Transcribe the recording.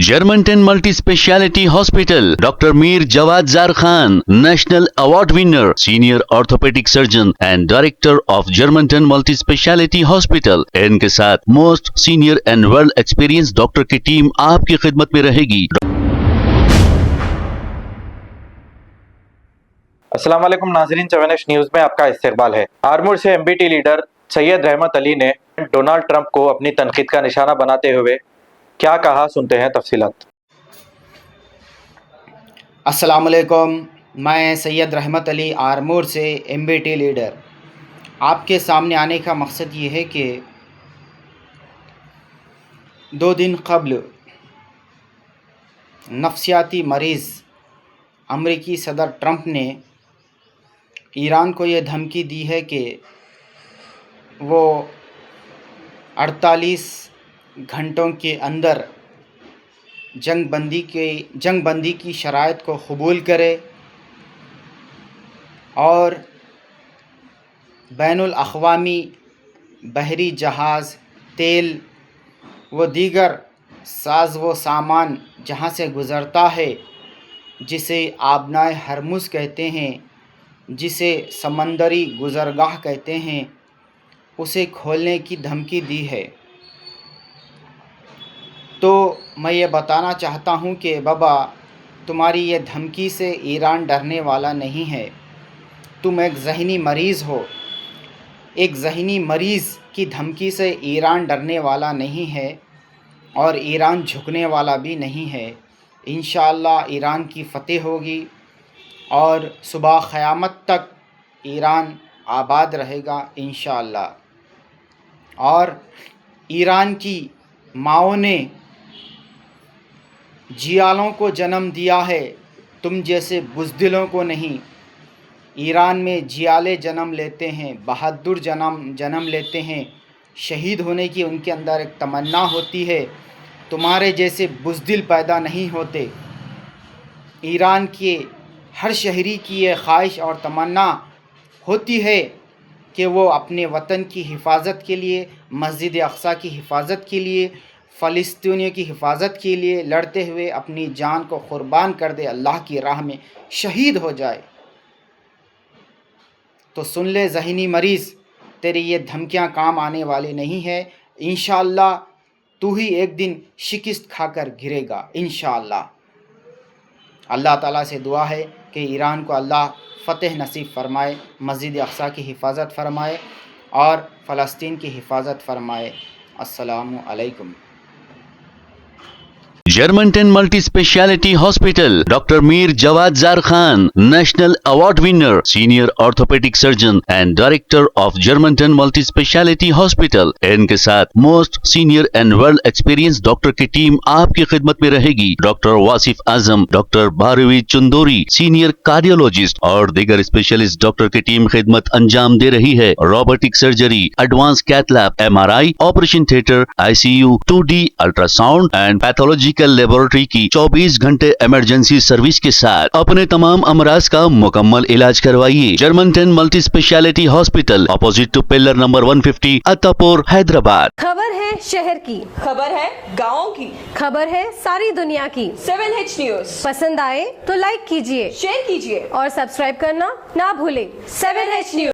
Germantown Multi-Speciality Hospital, Dr. Mir Jawad Zar Khan, National Award winner, Senior Orthopedic Surgeon and Director of Germantown Multi-Speciality Hospital. इनके साथ Most Senior and Well Experienced Doctor की team आपकी खिदमत में रहेगी. अस्सलाम वालेकुम नाज़रीन, 7H न्यूज़ में आपका इस्तकबाल है। आरमूर से MBT लीडर सैयद रहमत अली ने डोनाल्ड ट्रंप को अपनी तनकीद का निशाना बनाते हुए क्या कहा, सुनते हैं तफसीलात। अस्सलाम वालेकुम, मैं सैयद रहमत अली आरमूर से MBT लीडर आपके सामने आने का मकसद ये है कि 2 दिन कबल नफ्सियाती मरीज़ अमरीकी सदर ट्रंप ने ईरान को ये धमकी दी है कि वो 48 घंटों के अंदर जंग बंदी की शराइत को कबूल करे और बैनुल अक़वामी बहरी जहाज़, तेल व दीगर साज़ व सामान जहाँ से गुज़रता है, जिसे आबनाए हरमुज़ कहते हैं, जिसे समंदरी गुज़रगाह कहते हैं, उसे खोलने की धमकी दी है। तो मैं ये बताना चाहता हूँ कि बाबा, तुम्हारी ये धमकी से ईरान डरने वाला नहीं है। तुम एक ज़हनी मरीज़ हो। एक ज़हनी मरीज़ की धमकी से ईरान डरने वाला नहीं है और ईरान झुकने वाला भी नहीं है। इंशाअल्लाह ईरान की फ़तेह होगी और सुबह क़यामत तक ईरान आबाद रहेगा इंशाअल्लाह। और ईरान की माओं ने जियालों को जन्म दिया है, तुम जैसे बुज़दिलों को नहीं। ईरान में जियाले जन्म लेते हैं, बहादुर जन्म लेते हैं, शहीद होने की उनके अंदर एक तमन्ना होती है। तुम्हारे जैसे बुज़दिल पैदा नहीं होते। ईरान के हर शहरी की ये ख्वाहिश और तमन्ना होती है कि वो अपने वतन की हिफाजत के लिए, मस्जिद अक़सा की हिफाजत के लिए, फ़लस्तीनियों की हिफाजत के लिए लड़ते हुए अपनी जान को क़ुरबान कर दे, अल्लाह की राह में शहीद हो जाए। तो सुन ले ज़हनी मरीज़, तेरी ये धमकियां काम आने वाली नहीं है। इंशाअल्लाह तू ही एक दिन शिकस्त खाकर गिरेगा इंशाअल्लाह। अल्लाह ताला से दुआ है कि ईरान को अल्लाह फ़तेह नसीब फ़रमाए, मस्जिद अक़सा की हिफाजत फ़रमाए और फ़लस्तीन की हिफाजत फ़रमाए। अस्सलामु अलैकुम। Germantown Multi-Speciality Hospital, Dr. Mir Jawad Zar Khan, National Award winner, Senior Orthopedic Surgeon and Director of Germantown Multi-Speciality Hospital. इनके साथ Most Senior and Well Experienced Doctor की टीम आपकी खिदमत में रहेगी. Doctor Wasif Azam, doctor Bharvi Chandori, Senior Cardiologist और दीगर specialist doctor की टीम खिदमत अंजाम दे रही है. Robotic surgery, advance cath lab, MRI, operation theatre, ICU, 2D ultrasound and pathological laboratory की 24 घंटे इमरजेंसी सर्विस के साथ अपने तमाम अमराज का मुकम्मल इलाज करवाइए. Germanten multi specialty hospital, opposite to pillar number 150, Attapur, Hyderabad. खबर है शहर की, खबर है गाँव की, खबर है सारी दुनिया की. 7H न्यूज़ पसंद आए तो लाइक कीजिए, शेयर कीजिए और सब्सक्राइब करना ना भूलें. 7H news.